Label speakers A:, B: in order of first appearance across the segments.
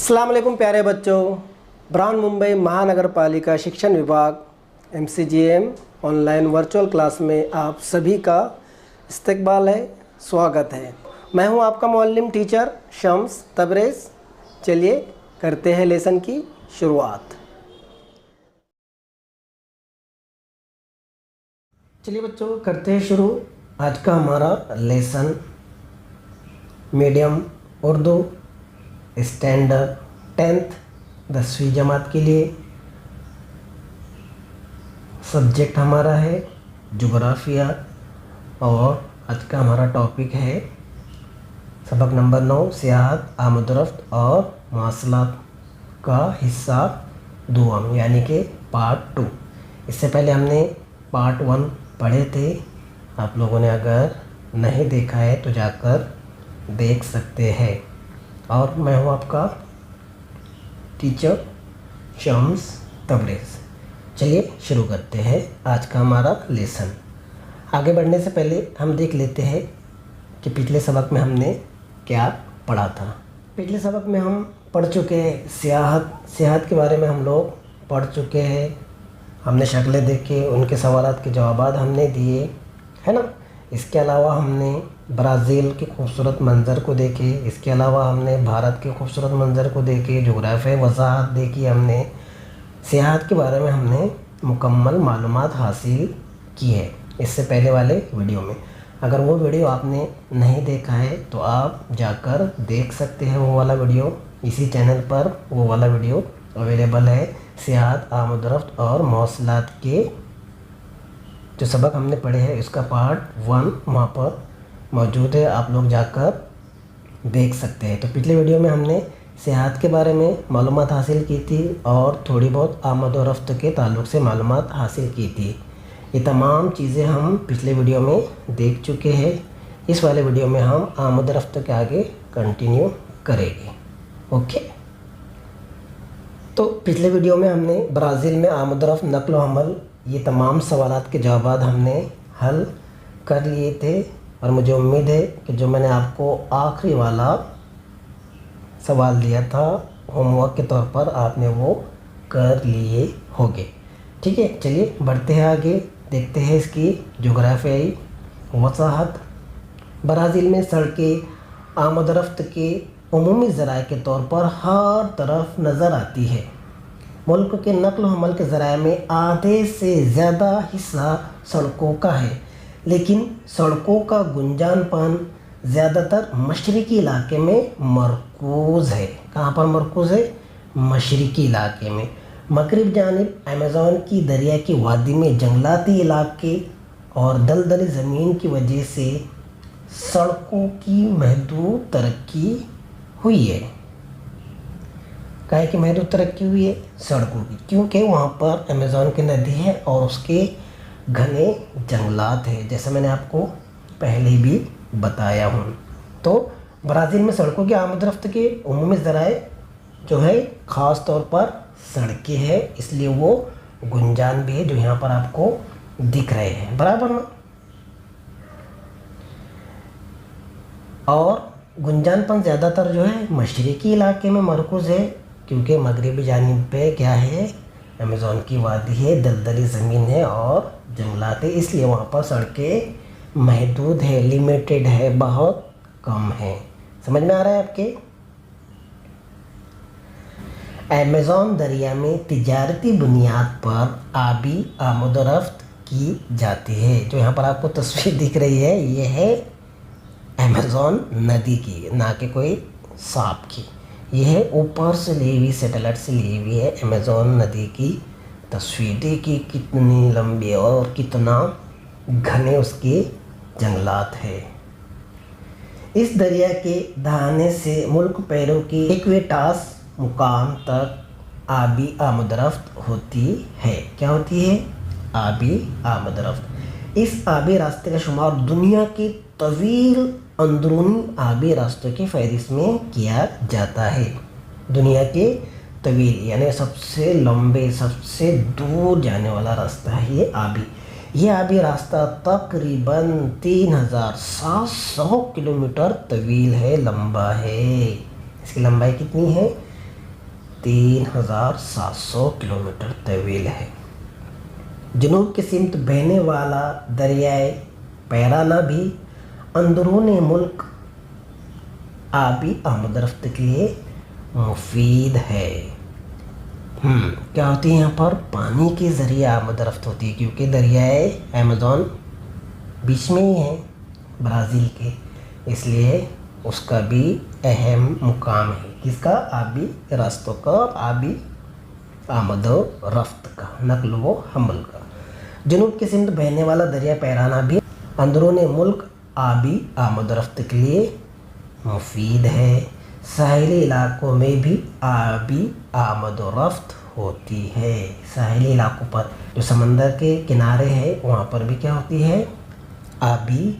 A: अस्सलाम वालेकुम प्यारे बच्चों। ब्रांड मुंबई महानगर पालिका शिक्षण विभाग MCGM ऑनलाइन वर्चुअल क्लास में आप सभी का इस्तकबाल है, स्वागत है। मैं हूं आपका मुअल्लिम टीचर शम्स तबरेज़। चलिए करते हैं लेसन की शुरुआत। चलिए बच्चों करते हैं शुरू। आज का हमारा lesson medium Urdu standard 10th 10वीं जमात के लिए। सब्जेक्ट हमारा है जोग्राफिया और आज का हमारा टॉपिक है सबक नंबर 9 सियाहत आमदरफ्त और मवासलात का हिस्सा दुआम यानी कि पार्ट 2। इससे पहले हमने पार्ट 1 पढ़े थे। आप लोगों ने अगर नहीं देखा है तो जाकर देख सकते हैं। और मैं हूँ आपका टीचर शम्स तबरेज़। चलिए शुरू करते हैं आज का हमारा लेसन। आगे बढ़ने से पहले हम देख लेते हैं कि पिछले सबक में हमने क्या पढ़ा था। पिछले सबक में हम पढ़ चुके हैं सियाहत के बारे में हम लोग पढ़ चुके हैं। हमने शक्लें देखे, उनके सवालात के जवाबात हमने दिए, है ना। इसके अलावा हमने ब्राज़ील के खूबसूरत मंज़र को देखे। इसके अलावा हमने भारत के खूबसूरत मंज़र को देखे, जोग्राफ़ी वज़ाहत देखी। हमने सियाहत के बारे में हमने मुकम्मल मालूमात हासिल की है इससे पहले वाले वीडियो में। अगर वो वीडियो आपने नहीं देखा है तो आप जाकर देख सकते हैं वो वाला वीडियो। इसी चैनल पर वो वाला वीडियो अवेलेबल है। सियाहत आमदरफ्त और मवासलात के जो सबक हमने पढ़े हैं इसका पार्ट 1 वहाँ पर मौजूद है, आप लोग जाकर देख सकते हैं। तो पिछले वीडियो में हमने सियाहत के बारे में मालूमात हासिल की थी और थोड़ी बहुत आमद और रफ्त के ताल्लुक़ से मालूमात हासिल की थी। ये तमाम चीज़ें हम पिछले वीडियो में देख चुके हैं। इस वाले वीडियो में हम आमद रफ्त के आगे कंटिन्यू करेंगे। ओके, तो पिछले वीडियो में हमने ब्राज़ील में आमद रफ्त नक़्ल व हमल ये तमाम सवालात के जवाब हमने हल कर लिए थे। और मुझे उम्मीद है कि जो मैंने आपको आखिरी वाला सवाल दिया था होमवर्क के तौर पर आपने वो कर लिए होंगे। ठीक है, चलिए बढ़ते हैं आगे, देखते हैं इसकी जोग्राफियाई वसाहत। ब्राज़ील में सड़कें आमद रफ्त के उमूमी ज़राए के तौर पर हर तरफ नज़र आती है। मुल्क के नक़्ल व हमल के ज़राए में आधे से ज़्यादा हिस्सा सड़कों का है, लेकिन सड़कों का गुंजानपन ज़्यादातर मशरिकी इलाके में मरकूज़ है। कहाँ पर मरकूज़ है? मशरिकी इलाके में। मगरिब जानिब अमेज़न की दरिया की वादी में जंगलाती इलाके और दलदली ज़मीन की वजह से सड़कों की महदूद तरक्की हुई है। काहे की महदूद तरक्की हुई है? सड़कों की, क्योंकि वहाँ पर अमेज़न की नदी है और उसके घने जंगलात हैं, जैसे मैंने आपको पहले भी बताया हूँ। तो ब्राज़ील में सड़कों की आमद रफ्त के उमूमी ज़राए जो है ख़ास तौर पर सड़कें हैं, इसलिए वो गुंजान भी है जो यहाँ पर आपको दिख रहे हैं, बराबर ना। और गुंजानपन ज़्यादातर जो है मशरिकी इलाके में मरकूज़ है, क्योंकि मगरिबी जानिब पे क्या है? अमेज़न की वादी है, दलदली ज़मीन है और जंगलात है, इसलिए वहाँ पर सड़कें महदूद है, लिमिटेड है, बहुत कम है। समझ में आ रहा है आपके? अमेज़न दरिया में तिजारती बुनियाद पर आबी आमदरफ्त की जाती है। जो यहाँ पर आपको तस्वीर दिख रही है ये है अमेज़न नदी की, ना कि कोई सांप की। यह है ऊपर से ली हुई, सैटेलाइट से ली हुई है अमेज़न नदी की तस्वीर। देखिए कितनी लंबी और कितना घने उसके जंगलात है। इस दरिया के दहाने से मुल्क पैरों के इक्वेटास मुकाम तक आबी आमदरफ्त होती है। क्या होती है? आबी आमदरफ्त। इस आबी रास्ते का शुमार दुनिया के तवील अंदरूनी आबी रास्तों की फहरिस्त में किया जाता है। दुनिया के तवील यानी सबसे लंबे, सबसे दूर जाने वाला रास्ता है ये आबी। ये आबी रास्ता तकरीबन 3700 किलोमीटर तवील है, लंबा है। इसकी लंबाई कितनी है? 3700 किलोमीटर तवील है। जनूब की सिमत बहने वाला दरियाए पैराना भी अंदरूनी मुल्क आबी आमदरफ्त के लिए मुफीद है। क्या होती है यहाँ पर? पानी के ज़रिए आमदरफ्त होती है, क्योंकि दरियाए अमेज़न बीच में ही है ब्राज़ील के, इसलिए उसका भी अहम मुकाम है। किसका? आबी रास्तों का, आबी आमद व रफ्त का, नकल व हमल का। जनूब की सिमत बहने वाला दरिया पैराना भी अंदरूनी मुल्क आबी आमद रफ्त के लिए मुफीद है। साहिली इलाकों में भी आबी आमद व रफ्त होती है। साहिली इलाकों पर जो समंदर के किनारे हैं वहाँ पर भी क्या होती है? आबी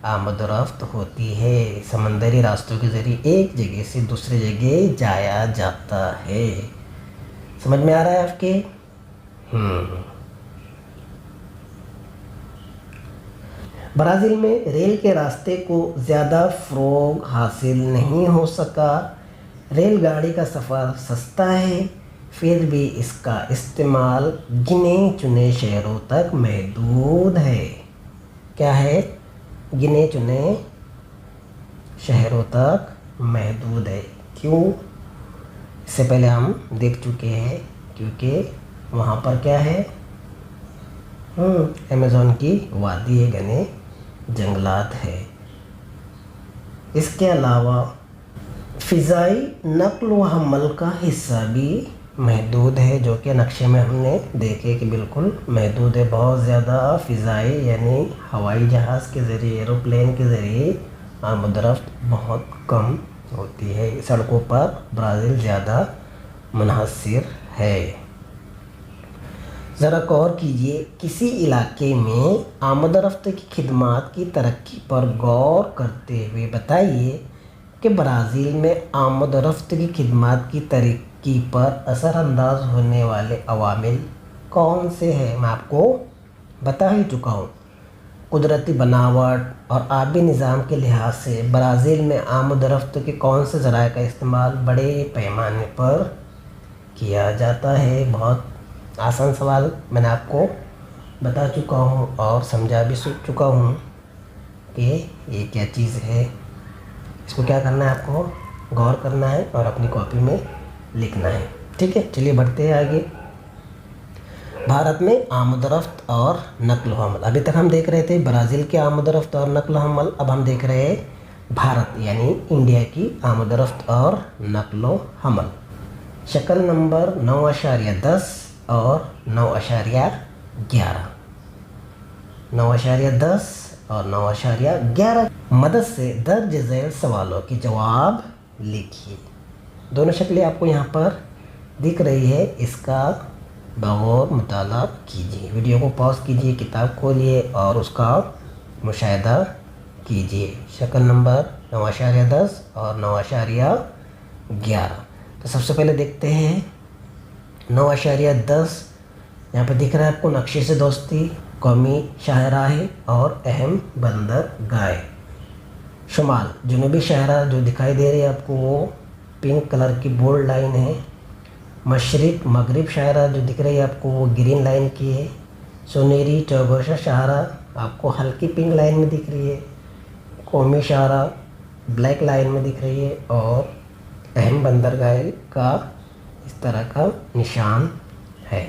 A: आमद व रफ्त होती है। समंदरी रास्तों के ज़रिए एक जगह से दूसरी जगह जाया जाता है। समझ में आ रहा है आपके? ब्राज़ील में रेल के रास्ते को ज़्यादा फ़रोग हासिल नहीं हो सका। रेलगाड़ी का सफ़र सस्ता है, फिर भी इसका इस्तेमाल गिने चुने शहरों तक महदूद है। क्या है? गिने चुने शहरों तक महदूद है। क्यों? इससे पहले हम देख चुके हैं, क्योंकि वहाँ पर क्या है? अमेज़न की वादी है, घने जंगलात है। इसके अलावा फ़िज़ाई नक़्ल व हमल का हिस्सा भी महदूद है, जो कि नक्शे में हमने देखे कि बिल्कुल महदूद है। बहुत ज़्यादा फ़िज़ाई यानी हवाई जहाज़ के ज़रिए, एरोप्लेन के ज़रिए आमदरफ्त बहुत कम होती है। सड़कों पर ब्राज़ील ज़्यादा मुनहसर है। ज़रा गौर कीजिए, किसी इलाके में आमदरफ्त की खिदमात की तरक्की पर गौर करते हुए बताइए कि ब्राज़ील में आमदरफ्त की खिदमात की तरक्की पर असरअंदाज होने वाले अवामिल कौन से हैं। मैं आपको बता ही चुका हूँ। कुदरती बनावट और आबी निज़ाम के लिहाज से ब्राज़ील में आमदरफ्त के कौन से ज़राए का इस्तेमाल बड़े पैमाने पर किया जाता है। बहुत आसान सवाल मैंने आपको बता चुका हूँ और समझा भी चुका हूँ कि ये क्या चीज़ है। इसको क्या करना है? आपको गौर करना है और अपनी कॉपी में लिखना है। ठीक है, चलिए बढ़ते हैं आगे। भारत में आमदरफ्त और नकल हमल। अभी तक हम देख रहे थे ब्राज़ील की आमदरफ्त और नकल हमल, अब हम देख रहे हैं भारत यानी इंडिया की आमदरफ्त और नकल हमल। शक्ल नंबर 9.10 और 9.11, 9.10 और 9.11 मदद से दर्ज झैल सवालों के जवाब लिखिए। दोनों शक्लें आपको यहाँ पर दिख रही है, इसका बगौर मुताला कीजिए। वीडियो को पॉज कीजिए, किताब खोलिए और उसका मुशाहिदा कीजिए। शक्ल नंबर 9.10 और 9.11। तो सबसे पहले देखते हैं 9.10। यहाँ पर दिख रहा है आपको नक्शे से दोस्ती, कौमी शाहराह और अहम बंदरगाह। शुमाल जुनूबी शाहराह जो दिखाई दे रही है आपको वो पिंक कलर की बोल्ड लाइन है। मशरिक मगरिब शाहराह जो दिख रही है आपको वो ग्रीन लाइन की है। सुनहरी चौगोशा शाहराह आपको हल्की पिंक लाइन में दिख रही है। कौमी शाहराह ब्लैक लाइन में दिख रही है और अहम बंदरगाह का इस तरह का निशान है।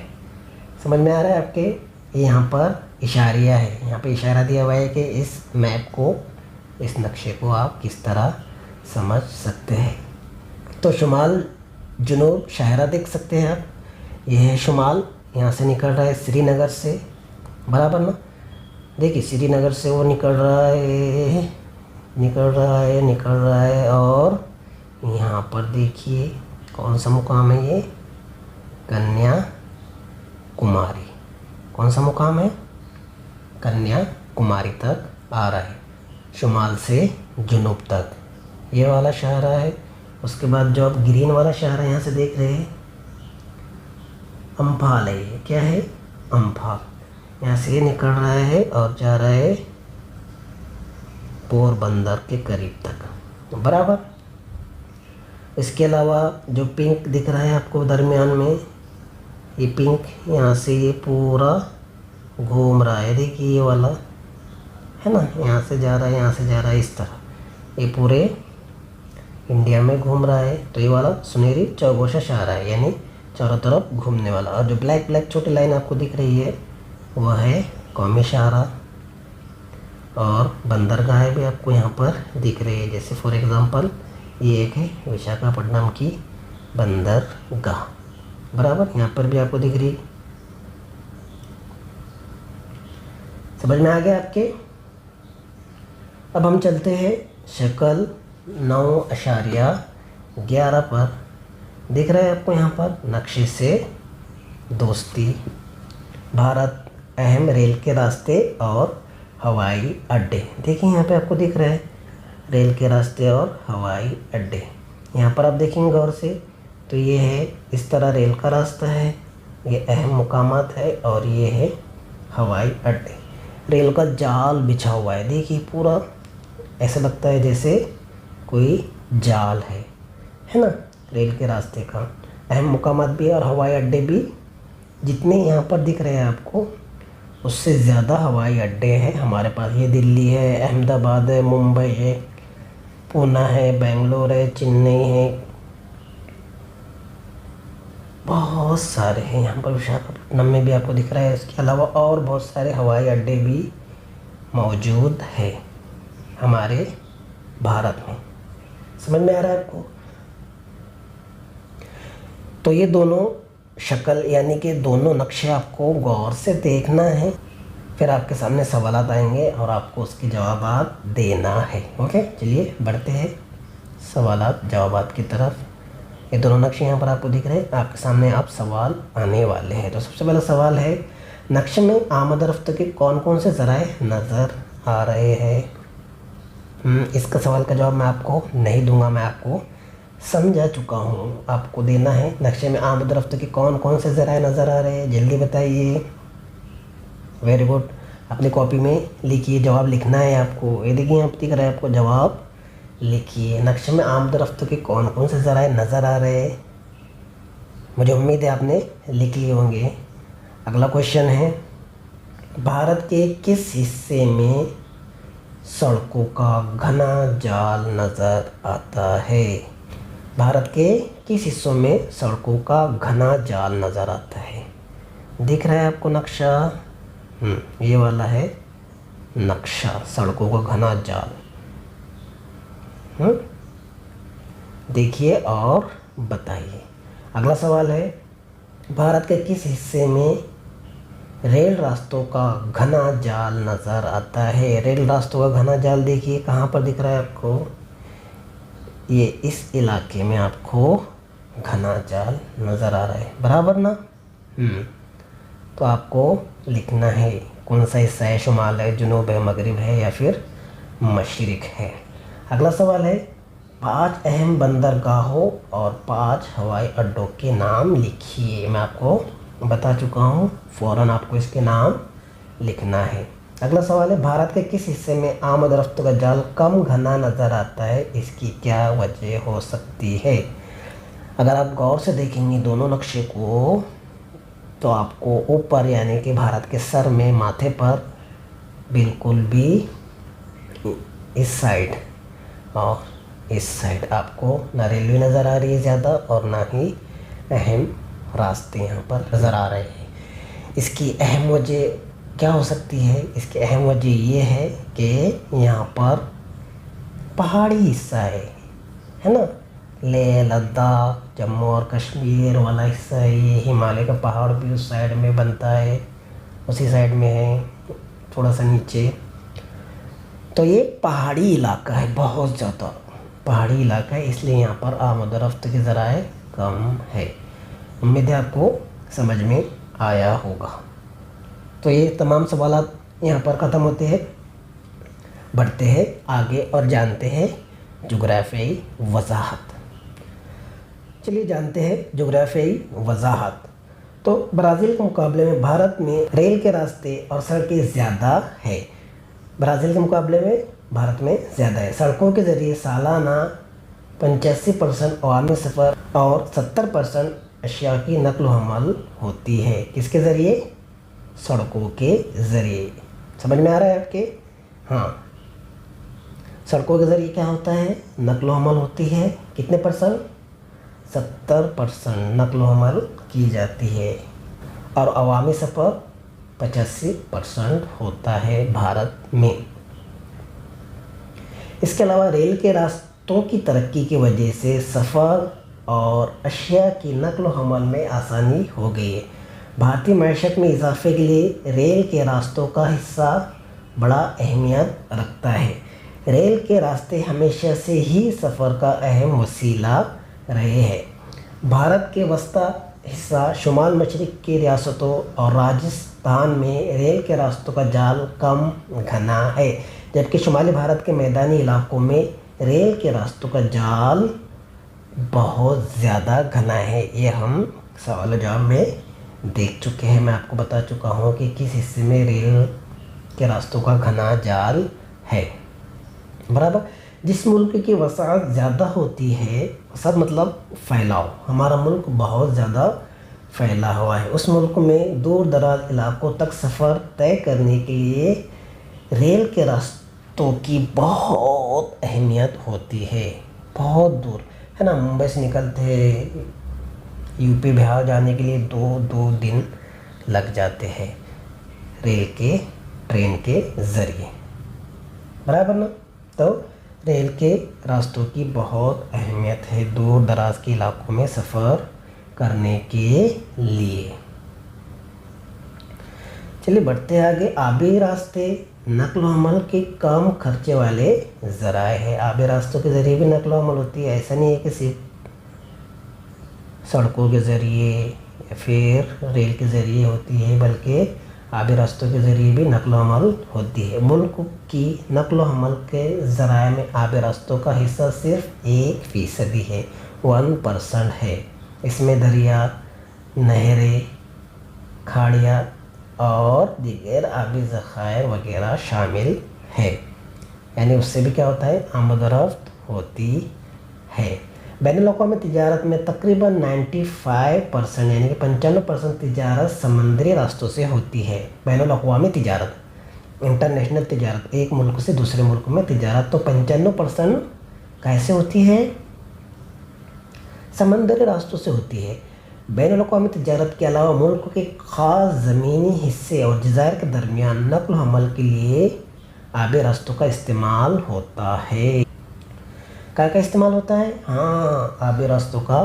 A: समझ में आ रहा है आपके? यहाँ पर इशारिया है, यहाँ पे इशारा दिया हुआ है कि इस मैप को, इस नक्शे को आप किस तरह समझ सकते हैं। तो शुमाल जुनूब शाहरा देख सकते हैं आप। यह है शुमाल, यहाँ से निकल रहा है श्रीनगर से, बराबर ना। देखिए श्रीनगर से वो निकल रहा है, निकल रहा है, निकल रहा है और यहाँ पर देखिए कौन सा मुकाम है ये? कन्याकुमारी। कौन सा मुकाम है? कन्याकुमारी तक आ रहा है, शुमाल से जुनूब तक ये वाला शाहरा है। उसके बाद जो आप ग्रीन वाला शाहरा यहाँ से देख रहे हैं अम्फाल है। ये क्या है? अम्फाल। यहाँ से ये निकल रहा है और जा रहा है पोरबंदर के करीब तक, बराबर। इसके अलावा जो पिंक दिख रहा है आपको दरमियान में, ये पिंक यहाँ से ये पूरा घूम रहा है, देखिए ये वाला है ना, यहाँ से जा रहा है, यहाँ से जा रहा है, इस तरह ये पूरे इंडिया में घूम रहा है। तो ये वाला सुनहरी चौगोशा शाहरा है, यानी चारों तरफ घूमने वाला। और जो ब्लैक ब्लैक छोटी लाइन आपको दिख रही है वह है कौमी शाहरा। और बंदरगाह भी आपको यहाँ पर दिख रही है, जैसे फॉर एग्ज़ाम्पल ये एक है विशाखापट्टनम की बंदरगाह, बराबर, यहाँ पर भी आपको दिख रही। समझ में आ गया आपके। अब हम चलते हैं शक्ल 9.11 पर। दिख रहा है आपको यहाँ पर नक्शे से दोस्ती, भारत, अहम रेल के रास्ते और हवाई अड्डे। देखिए यहाँ पे आपको दिख रहा है रेल के रास्ते और हवाई अड्डे। यहाँ पर आप देखेंगे गौर से तो ये है इस तरह रेल का रास्ता है, ये अहम मुकामात है और ये है हवाई अड्डे। रेल का जाल बिछा हुआ है, देखिए पूरा ऐसा लगता है जैसे कोई जाल है ना, रेल के रास्ते का। अहम मुकामात भी और हवाई अड्डे भी जितने यहाँ पर दिख रहे हैं आपको उससे ज़्यादा हवाई अड्डे हैं हमारे पास। ये दिल्ली है, अहमदाबाद है, मुंबई है, पूना है, बेंगलोर है, चेन्नई है, बहुत सारे हैं यहाँ पर। विशाखापट्टनम में भी आपको दिख रहा है। इसके अलावा और बहुत सारे हवाई अड्डे भी मौजूद है हमारे भारत में। समझ में आ रहा है आपको। तो ये दोनों शक्ल यानी कि दोनों नक्शे आपको गौर से देखना है, फिर आपके सामने सवालात आएंगे और आपको उसके जवाबात देना है। ओके, चलिए बढ़ते हैं सवालात जवाबात की तरफ। ये दोनों नक्शे यहाँ पर आपको दिख रहे हैं, आपके सामने आप सवाल आने वाले हैं। तो सबसे पहला सवाल है, नक्शे में आमद रफ्त के कौन कौन से ज़राए नज़र आ रहे हैं? इसका सवाल का जवाब मैं आपको नहीं दूंगा, मैं आपको समझा चुका हूँ, आपको देना है। नक्शे में आमद रफ्त के कौन कौन से ज़राए नज़र आ रहे हैं, जल्दी बताइए। वेरी गुड, अपनी कॉपी में लिखिए, जवाब लिखना है आपको। ये देखिए यहाँ दिख रहा है आपको, जवाब लिखिए। नक्शे में आमद रफ्त के कौन कौन से ज़राए नज़र आ रहे हैं, मुझे उम्मीद है आपने लिख लिए होंगे। अगला क्वेश्चन है, भारत के किस हिस्से में सड़कों का घना जाल नज़र आता है? भारत के किस हिस्सों में सड़कों का घना जाल नज़र आता है? दिख रहा है आपको नक्शा, ये वाला है नक्शा, सड़कों का घना जाल। देखिए और बताइए। अगला सवाल है, भारत के किस हिस्से में रेल रास्तों का घना जाल नज़र आता है? रेल रास्तों का घना जाल देखिए कहाँ पर दिख रहा है आपको, ये इस इलाके में आपको घना जाल नज़र आ रहा है, बराबर ना। तो आपको लिखना है कौन सा हिस्सा है, शुमाल है, जुनूब है, मगरिब है या फिर मशरिक है। अगला सवाल है, 5 अहम बंदरगाहों और 5 हवाई अड्डों के नाम लिखिए। मैं आपको बता चुका हूँ, फ़ौरन आपको इसके नाम लिखना है। अगला सवाल है, भारत के किस हिस्से में आमद रफ्त का जाल कम घना नज़र आता है, इसकी क्या वजह हो सकती है? अगर आप गौर से देखेंगे दोनों नक्शे को तो आपको ऊपर यानी कि भारत के सर में, माथे पर बिल्कुल भी इस साइड और इस साइड आपको ना रेलवे नज़र आ रही है ज़्यादा और ना ही अहम रास्ते यहाँ पर नज़र आ रहे हैं। इसकी अहम वजह क्या हो सकती है? इसकी अहम वजह ये है कि यहाँ पर पहाड़ी हिस्सा है ना, लेह लद्दाख, जम्मू और कश्मीर वाला हिस्सा है, ये हिमालय का पहाड़ भी उस साइड में बनता है, उसी साइड में है थोड़ा सा नीचे। तो ये पहाड़ी इलाका है, बहुत ज़्यादा पहाड़ी इलाका है, इसलिए यहाँ पर आमद रफ्त के ज़राए कम है। उम्मीद है आपको समझ में आया होगा। तो ये तमाम सवालात यहाँ पर ख़त्म होते हैं। बढ़ते हैं आगे और जानते हैं जोग्राफियाई वजाहत। चलिए जानते हैं जोग्राफियाई वजाहत। तो ब्राज़ील के मुकाबले में भारत में रेल के रास्ते और सड़कें ज़्यादा है। ब्राज़ील के मुकाबले में भारत में ज़्यादा है। सड़कों के ज़रिए सालाना 85% अवामी सफ़र और 70% अशिया की नकल व हमल होती है। किसके ज़रिए? सड़कों के ज़रिए। समझ में आ रहा है आपके? हाँ, सड़कों के ज़रिए क्या होता है? नकल व हमल होती है। कितने परसेंट? 70% नकल व हमल की जाती है और अवामी सफ़र 85% होता है भारत में। इसके अलावा रेल के रास्तों की तरक्की की वजह से सफ़र और अशिया की नकल व हमल में आसानी हो गई है। भारतीय मैशत में इजाफे के लिए रेल के रास्तों का हिस्सा बड़ा अहमियत रखता है। रेल के रास्ते हमेशा से ही सफ़र का अहम वसीला रहे हैं। भारत के वस्ता हिस्सा शुमाल मशरिक़ की रियासतों और राजस्थान में रेल के रास्तों का जाल कम घना है, जबकि शुमाली भारत के मैदानी इलाकों में रेल के रास्तों का जाल बहुत ज़्यादा घना है। ये हम सवाल जवाब में देख चुके हैं। मैं आपको बता चुका हूँ कि किस हिस्से में रेल के रास्तों का घना जाल है। बराबर। जिस मुल्क की वसाअत ज़्यादा होती है, वसाअत मतलब फैलाव, हमारा मुल्क बहुत ज़्यादा फैला हुआ है, उस मुल्क में दूर दराज इलाकों तक सफ़र तय करने के लिए रेल के रास्तों की बहुत अहमियत होती है। बहुत दूर है ना, मुंबई से निकलते यूपी बिहार जाने के लिए 2 दिन लग जाते हैं ट्रेन के ज़रिए। बराबर ना? तो रेल के रास्तों की बहुत अहमियत है दूर दराज के इलाकों में सफ़र करने के लिए। चलिए बढ़ते आगे। आबी रास्ते नकल व हमल के कम खर्चे वाले ज़राए हैं। आबी रास्तों के ज़रिए भी नकल व हमल होती है। ऐसा नहीं है कि सिर्फ सड़कों के ज़रिए या फिर रेल के ज़रिए होती है, बल्कि आबी रास्तों के ज़रिए भी नकल व हमल होती है। मुल्क की नकल व हमल के ज़राए में आबी रास्तों का हिस्सा सिर्फ 1% है, 1% है। इसमें दरिया, नहरें, खाड़ियाँ और दीगर आबी ज़खायर वगैरह शामिल है। यानी उससे भी क्या होता है? आमद-ओ-रफ़्त होती है। बैनुल-अक़वामी तिजारत में तकरीबन 95% यानी कि 95% तिजारत समंदरी रास्तों से होती है। बैनुल-अक़वामी तिजारत, इंटरनेशनल तिजारत, एक मुल्क से दूसरे मुल्क में तिजारत, तो 95% कैसे होती है? समंदरी रास्तों से होती है। बैनुल-अक़वामी तिजारत के अलावा मुल्क के ख़ास ज़मीनी हिस्से और जज़ायर के दरमियान नक़्ल हमल के लिए आबी रास्तों का इस्तेमाल होता है। क्या का इस्तेमाल होता है? हाँ, आबी रास्तों का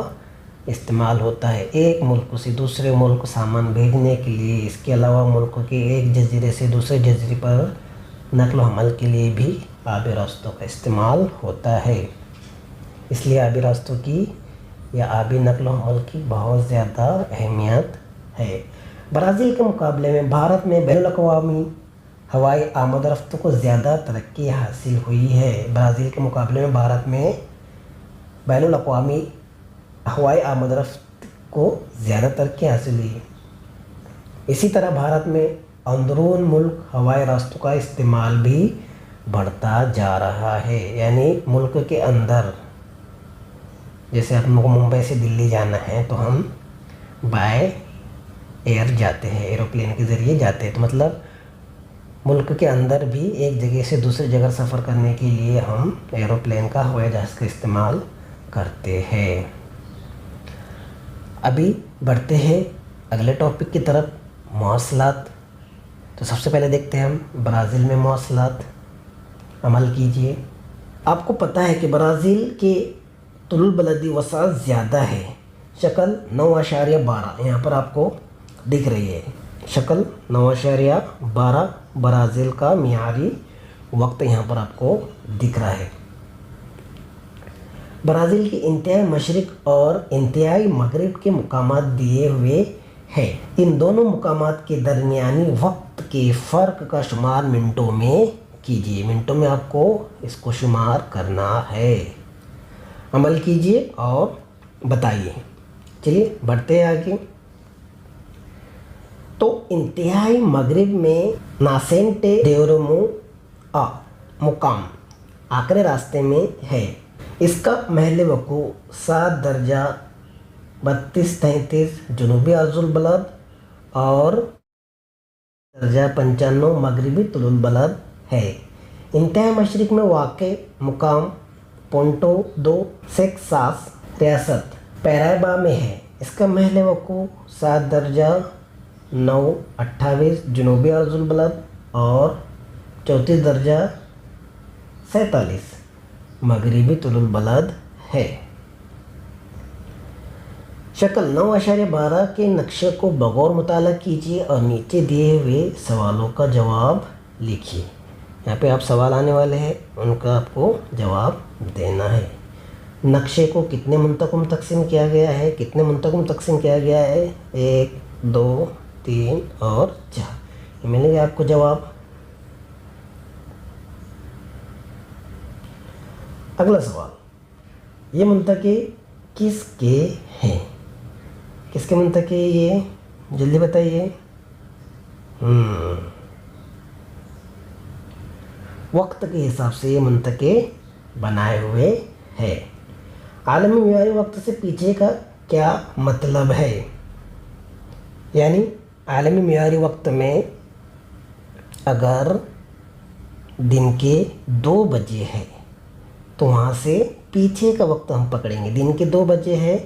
A: इस्तेमाल होता है एक मुल्क से दूसरे मुल्क सामान भेजने के लिए। इसके अलावा मुल्क के एक जजीरे से दूसरे जजीरे पर नक़्ल हमल के लिए भी आबी रास्तों का इस्तेमाल होता है। इसलिए आबी रास्तों की या आबी नक़्ल हमल की बहुत ज़्यादा अहमियत है। ब्राज़ील के मुकाबले में भारत में बैनुल-अक़वामी हवाई आमद-ओ-रफ़्त को ज़्यादा तरक्की हासिल हुई है। ब्राज़ील के मुकाबले में भारत में बैनुल-अक़वामी हवाई आमद-ओ-रफ़्त को ज़्यादा तरक्की हासिल हुई है। इसी तरह भारत में अंदरून मुल्क हवाई रास्तों का इस्तेमाल भी बढ़ता जा रहा है। यानी मुल्क के अंदर, जैसे हमको मुंबई से दिल्ली जाना है तो हम बाय एयर जाते हैं, एरोप्लेन के ज़रिए जाते हैं। तो मतलब मुल्क के अंदर भी एक जगह से दूसरी जगह सफ़र करने के लिए हम एरोप्लेन का, हवाई जहाज़ का इस्तेमाल करते हैं। अभी बढ़ते हैं अगले टॉपिक की तरफ, मौसलात। तो सबसे पहले देखते हैं हम ब्राज़ील में मौसलात। अमल कीजिए। आपको पता है कि ब्राज़ील के तुलुल बलदी वसाअत ज़्यादा है। शक्ल 9.12 यहाँ पर आपको दिख रही है। शक्ल 9.12 ब्राज़ील का मियारी वक्त यहाँ पर आपको दिख रहा है। ब्राज़ील की इंतहाई मशरिक़ और इंतहाई मगरिब के मुकामात दिए हुए हैं। इन दोनों मुकामात के दरमियानी वक्त के फ़र्क का शुमार मिनटों में कीजिए। मिनटों में आपको इसको शुमार करना है। अमल कीजिए और बताइए। चलिए बढ़ते हैं आगे। तो इंतहाई मगरिब में नासेंटे डेरोमो मुकाम आखिरी रास्ते में है। इसका महल वक़ूअ 7 दर्जा 32-33 जनूबी अर्जुल बलद और दर्जा 95 मगरबी तुलुल बलद है। इंतहा मशरिक में वाक़ मुकाम पोंटो दो सेक्सास रियासत पैराइबा में है। इसका महल वक़ूअ 7 दर्जा 9-28 जनूबी अर्जुल बलद और 34 दर्जा 47 मगरबी तुलुल बलद है। शक्ल 9.12 के नक्शे को बगौर मुताला कीजिए और नीचे दिए हुए सवालों का जवाब लिखिए। यहाँ पे आप सवाल आने वाले हैं, उनका आपको जवाब देना है। नक्शे को कितने मुंतकम तकसीम किया गया है? कितने मुंतकम तकसीम किया गया है? 1, 2, 3 और 4। मिलेंगे आपको जवाब। अगला सवाल, ये मुंतके किसके हैं? किसके मुंतके ये? जल्दी बताइए। वक्त के हिसाब से ये मुंतके बनाए हुए हैं। आलमी मियारी वक्त से पीछे का क्या मतलब है? यानी आलमी मियारी वक्त में अगर दिन के 2 बजे है तो वहाँ से पीछे का वक्त हम पकड़ेंगे। दिन के 2 बजे है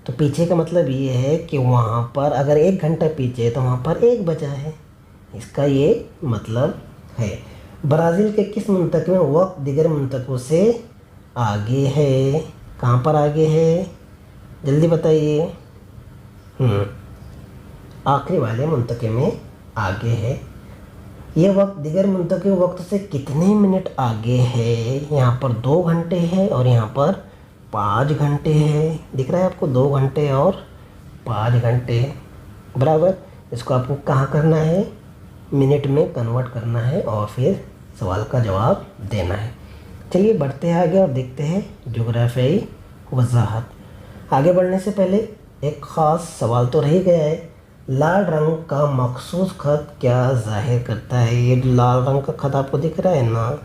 A: तो पीछे का मतलब ये है कि वहाँ पर अगर 1 घंटा पीछे है तो वहाँ पर 1 बजा है। इसका ये मतलब है। ब्राज़ील के किस मुंतक में वक्त दिगर मुंतकों से आगे है? कहाँ पर आगे है? जल्दी बताइए। आखिरी वाले मुंतके में आगे है। ये वक्त दिगर मुंतके वक्त से कितने मिनट आगे है? यहाँ पर 2 घंटे है और यहाँ पर 5 घंटे है। दिख रहा है आपको 2 घंटे और 5 घंटे बराबर। इसको आपको कहाँ करना है? मिनट में कन्वर्ट करना है और फिर सवाल का जवाब देना है। चलिए बढ़ते हैं आगे और देखते हैं जोग्राफियाई वजाहत। आगे बढ़ने से पहले एक ख़ास सवाल तो रह ही गया है। लाल रंग का मखसूस ख़त क्या ज़ाहिर करता है? ये लाल रंग का ख़त आपको दिख रहा है ना,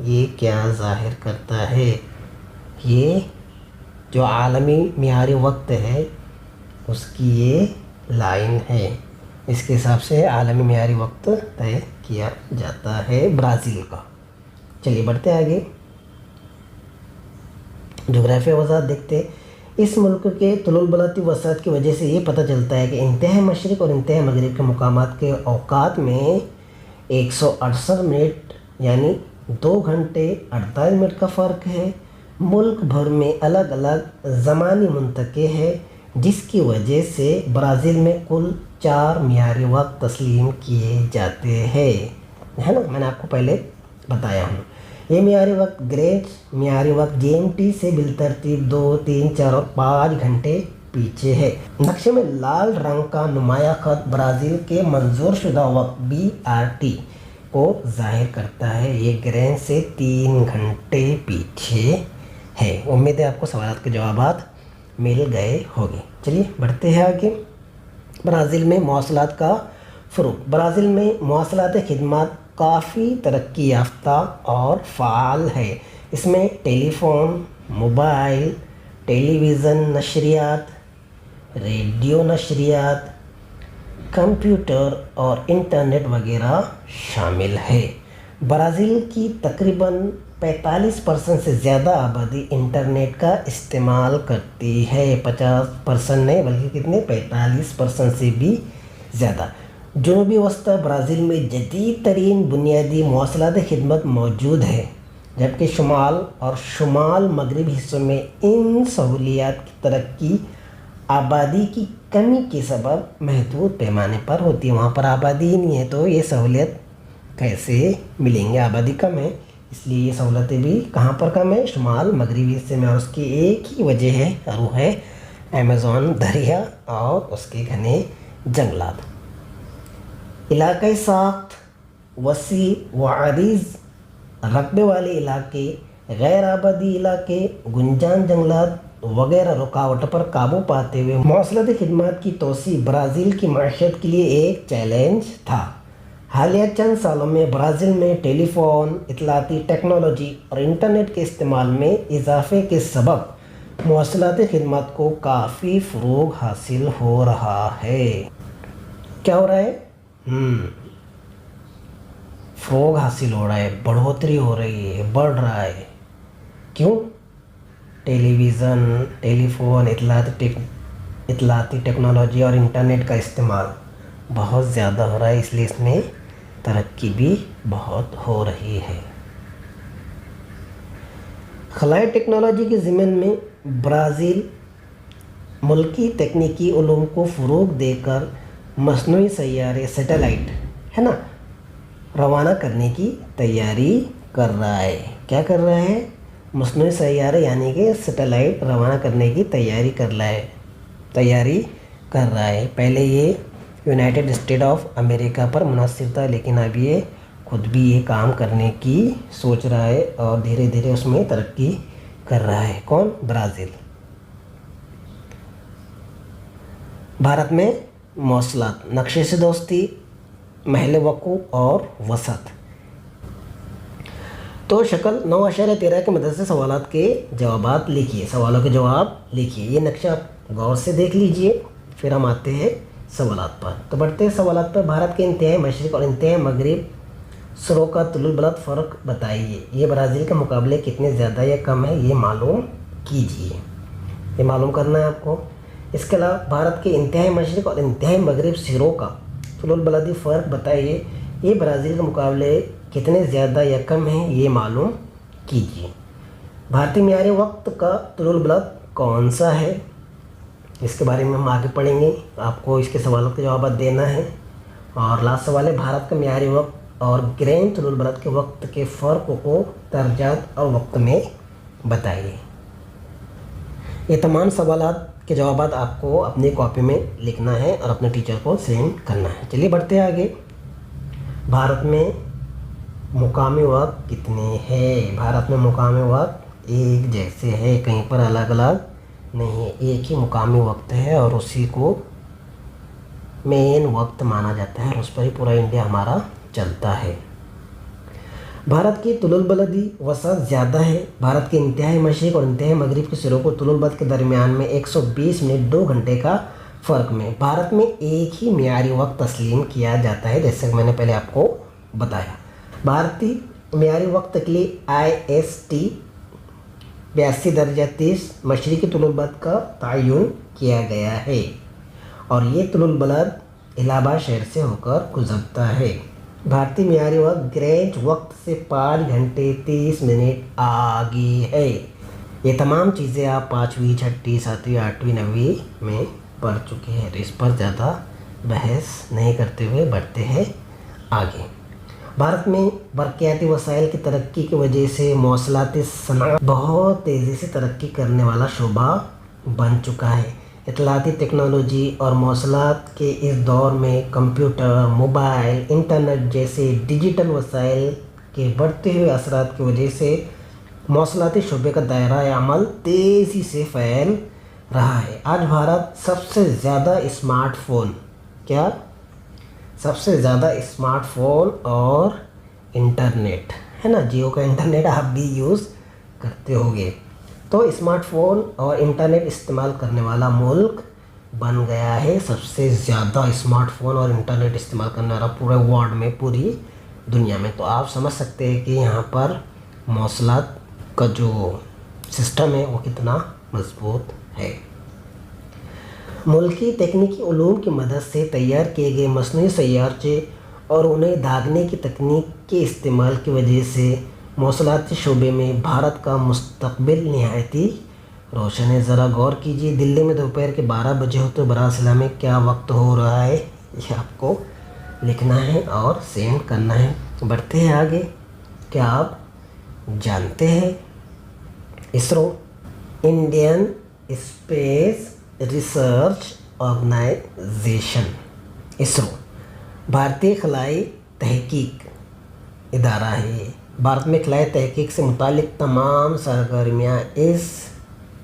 A: ये क्या ज़ाहिर करता है? ये जो आलमी मियारी वक्त है उसकी ये लाइन है। इसके हिसाब से आलमी मियारी वक्त तय किया जाता है ब्राज़ील का। चलिए बढ़ते आगे, जोग्राफिया वजाहत देखते। इस मुल्क के तुलुल बलती वसात की वजह से ये पता चलता है कि इंतहा मशरिक़ और इंतहा मगरिब के मुकामात के औकात में 168 मिनट यानी 2 घंटे 48 मिनट का फ़र्क है। मुल्क भर में अलग अलग ज़मानी मुंतके हैं जिसकी वजह से ब्राज़ील में कुल 4 मियारी वक्त तस्लीम किए जाते हैं, है ना। मैंने आपको पहले बताया हूँ। ये मियारी वक्त ग्रेट मियारी वक्त GMT से बिलतरतीब 2, 3, 4 और 5 घंटे पीछे है। नक्शे में लाल रंग का नुमाया ख़त ब्राज़ील के मंजूर शुदा वक्त BRT को जाहिर करता है। ये ग्रेन से 3 घंटे पीछे है। उम्मीद है आपको सवालात के जवाब मिल गए होंगे। चलिए बढ़ते हैं आगे। ब्राज़ील में मवासलात का फ़रोग़। ब्राज़ील में मवासलात खिदमत काफ़ी तरक्की याफ्ता और फ़ाल है। इसमें टेलीफ़ोन, मोबाइल, टेलीविज़न नशरियात, रेडियो नशरियात, कंप्यूटर और इंटरनेट वगैरह शामिल है। ब्राज़ील की तकरीबन 45% से ज़्यादा आबादी इंटरनेट का इस्तेमाल करती है। 50% नहीं बल्कि कितने 45% से भी ज़्यादा। जनूबी वस्ती ब्राज़ील में जदीद तरीन बुनियादी मवासलात खिदमत मौजूद है, जबकि शुमाल और शुमाल मगरबी हिस्सों में इन सहूलियात की तरक्की आबादी की कमी के सबब महदूद पैमाने पर होती है। वहाँ पर आबादी ही नहीं है तो ये सहूलियत कैसे मिलेंगे? आबादी कम है इसलिए ये सहूलतें भी कहाँ पर कम है? शुमाल मगरबी हिस्से में। और उसकी एक ही वजह है और वो है अमेज़न दरिया और उसके घने जंगलात। इलाक़ाई साख्त वसी व अरीज़ रकबे वाले इलाके, गैर आबादी इलाके, गुंजान जंगलात वगैरह रुकावटों पर काबू पाते हुए मवासलाती खिदमत की तोसी ब्राज़ील की माशत के लिए एक चैलेंज था। हालिया चंद सालों में ब्राज़ील में टेलीफोन, इत्तलाती टेक्नोलॉजी और इंटरनेट के इस्तेमाल में इजाफे के सबब मौसलाती खिदमत को काफ़ी फ़रोग़ हासिल हो रहा है। क्या हो रहा है? फ़रोग़ हासिल हो रहा है, बढ़ोतरी हो रही है, बढ़ रहा है। क्यों? टेलीविज़न, टेलीफोन, इत्तलाती टेक्नोलॉजी और इंटरनेट का इस्तेमाल बहुत ज़्यादा हो रहा है, इसलिए इसमें तरक्की भी बहुत हो रही है। खलाई टेक्नोलॉजी के ज़िम्न में ब्राज़ील मुल्की तकनीकी उलूम को फ़रोग़ देकर मसनूई सैयारे सैटेलाइट है ना रवाना करने की तैयारी कर रहा है। क्या कर रहा है? मसनूई सैयारे यानी कि सैटेलाइट रवाना करने की तैयारी कर रहा है। पहले ये यूनाइटेड स्टेट ऑफ अमेरिका पर मुनहसर था, लेकिन अब ये खुद भी ये काम करने की सोच रहा है और धीरे धीरे उसमें तरक्की कर रहा है। कौन? ब्राज़ील। भारत में मौसलात, नक्शे से दोस्ती, महल वक़ूफ़ और वसत। तो शक्ल 9.13 की मदद से सवालों के जवाब लिखिए। ये नक्शा आप गौर से देख लीजिए, फिर हम आते हैं सवालात पर। तो बढ़ते हैं सवालात पर। भारत के इंतहाई मशरिक़ और इंतहाई मगरिब सुरों का तुलुल बलद फ़र्क बताइए। ये ब्राज़ील के मुकाबले कितने ज़्यादा या कम है, ये मालूम कीजिए। ये मालूम करना है आपको। इसके अलावा भारत के इंतहाई मशरिक़ और इंतहाई मगरिब सिरों का तुलुल बलदी फ़र्क बताइए। ये ब्राज़ील के मुकाबले कितने ज़्यादा या कम है, ये मालूम कीजिए। भारतीय मियारी वक्त का तुलुल बलद कौन सा है, इसके बारे में हम आगे पढ़ेंगे। आपको इसके सवालों के जवाब देना है। और लास्ट सवाल है, भारत का मियारी वक्त और ग्रेन तुलुल बलद के वक्त के फ़र्क को दर्जात और वक्त में बताइए। ये तमाम सवालात के जवाब आपको अपनी कॉपी में लिखना है और अपने टीचर को सेंड करना है। चलिए बढ़ते हैं आगे। भारत में मुकामी वक्त कितने हैं? भारत में मुकामी वक्त एक जैसे है, कहीं पर अलग अलग नहीं है। एक ही मुकामी वक्त है और उसी को मेन वक्त माना जाता है और उस पर ही पूरा इंडिया हमारा चलता है। भारत की तुलुल बलदी वसत ज़्यादा है। भारत के इंतहाई मशरिक़ और इंतहाई मगरिब के सिरों को तुलुल बलद के दरमियान में 120 मिनट 2 घंटे का फ़र्क में भारत में एक ही मियारी वक्त तस्लीम किया जाता है, जैसे मैंने पहले आपको बताया। भारतीय मियारी वक्त के लिए IST 82 मशरिक़ी तुलुल बलद का तयन किया गया है और ये तुलुल बलद इलाहाबाद शहर से होकर गुजरता है। भारतीय मियारी वक्त ग्रेंच वक्त से 5 घंटे 30 मिनट आगे है। ये तमाम चीज़ें आप 5वीं, 6वीं, 7वीं, 8वीं, 9वीं में पढ़ चुके हैं, तो इस पर ज़्यादा बहस नहीं करते हुए बढ़ते हैं आगे। भारत में बरक़ियाती वसाइल की तरक्की की वजह से मौसलाती सनअत बहुत तेज़ी से तरक्की करने वाला शोबा बन चुका है। इत्तलाती टेक्नोलॉजी और मौसलात के इस दौर में कंप्यूटर, मोबाइल, इंटरनेट जैसे डिजिटल वसाइल के बढ़ते हुए असरात की वजह से मौसलाती शोबे का दायरा अमल तेज़ी से फैल रहा है। आज भारत सबसे ज़्यादा स्मार्टफ़ोन और इंटरनेट है ना, जियो का इंटरनेट आप भी यूज़ करते होंगे, तो स्मार्टफ़ोन और इंटरनेट इस्तेमाल करने वाला मुल्क बन गया है। सबसे ज़्यादा स्मार्टफ़ोन और इंटरनेट इस्तेमाल करने वाला पूरे वर्ल्ड में, पूरी दुनिया में। तो आप समझ सकते हैं कि यहाँ पर मौसलात का जो सिस्टम है वो कितना मजबूत है। मुल्की तकनीकी उलूम की मदद से तैयार किए गए मसनूई सैयारचे और उन्हें दागने की तकनीक के इस्तेमाल की वजह से मौसलाती शोबे में भारत का मुस्तकबिल निहायती रोशन है। ज़रा गौर कीजिए, दिल्ली में दोपहर के 12 बजे हो तो ब्राज़ील में क्या वक्त हो रहा है, ये आपको लिखना है और सेंड करना है। बढ़ते हैं आगे। क्या आप जानते हैं ISRO, Indian space research organisation, ISRO भारतीय खलाई तहकीक इदारा है। भारत में खलाई तहकीक से मुतालिक तमाम सरगर्मियाँ इस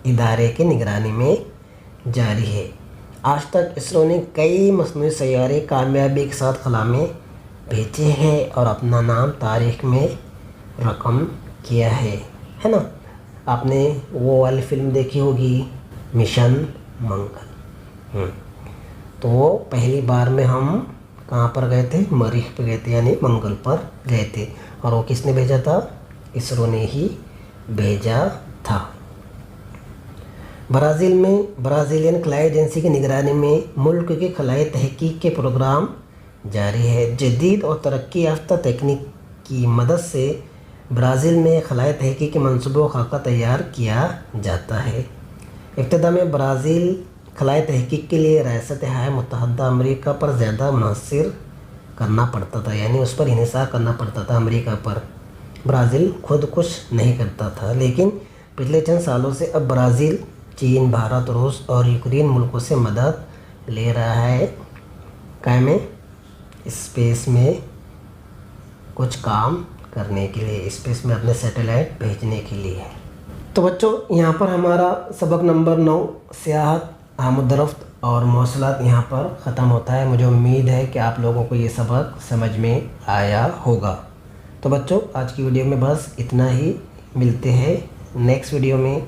A: इदारे के निगरानी में जारी है। आज तक इसरो ने कई मसनूई सैयारे कामयाबी के साथ खला में भेजे हैं और अपना नाम तारीख में रकम किया है ना। आपने वो वाली फिल्म देखी होगी मिशन मंगल। तो वो पहली बार में हम कहाँ पर गए थे, मरीख पे गए थे, यानी मंगल पर गए थे। और वो किसने भेजा था, इसरो ने ही भेजा था। ब्राज़ील में ब्राज़ीलियन खलाई एजेंसी की निगरानी में मुल्क के खलाई तहकीक के प्रोग्राम जारी है। जदीद और तरक्की याफ्ता तकनीक की मदद से ब्राज़ील में खलाई तहकीक के मंसूबों खाका तैयार किया जाता है। इब्तिदा में ब्राज़ील खलाई तहकीक के लिए रियासत-ए मुत्तहदा अमेरिका पर ज़्यादा मुनहसर करना पड़ता था, यानी उस पर इन्हिसार करना पड़ता था अमेरिका पर। ब्राज़ील खुद कुछ नहीं करता था। लेकिन पिछले चंद सालों से अब ब्राज़ील चीन, भारत, रूस और यूक्रेन मुल्कों से मदद ले रहा है क्या में स्पेस में कुछ काम करने के लिए, स्पेस में अपने सैटेलाइट भेजने के लिए। तो बच्चों यहाँ पर हमारा सबक नंबर 9 सियाहत, आमद-ओ-रफ्त और मौसलात यहाँ पर ख़त्म होता है। मुझे उम्मीद है कि आप लोगों को ये सबक समझ में आया होगा। तो बच्चों आज की वीडियो में बस इतना ही। मिलते हैं नेक्स्ट वीडियो में।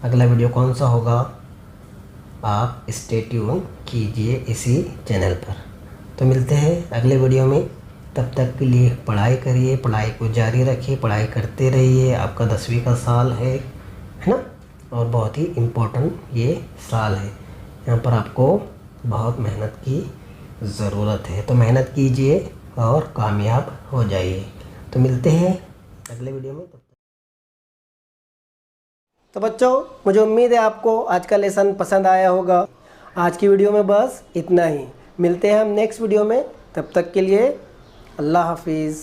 A: अगला वीडियो कौन सा होगा आप स्टे ट्यून कीजिए इसी चैनल पर। तो मिलते हैं अगले वीडियो में। तब तक के लिए पढ़ाई करिए, पढ़ाई को जारी रखिए, पढ़ाई करते रहिए। आपका 10वीं का साल है ना, और बहुत ही इम्पोर्टेंट ये साल है। यहाँ पर आपको बहुत मेहनत की ज़रूरत है, तो मेहनत कीजिए और कामयाब हो जाइए। तो मिलते हैं अगले वीडियो में। तो बच्चों मुझे उम्मीद है आपको आज का लेसन पसंद आया होगा। आज की वीडियो में बस इतना ही। मिलते हैं हम नेक्स्ट वीडियो में। तब तक के लिए अल्लाह हाफिज़।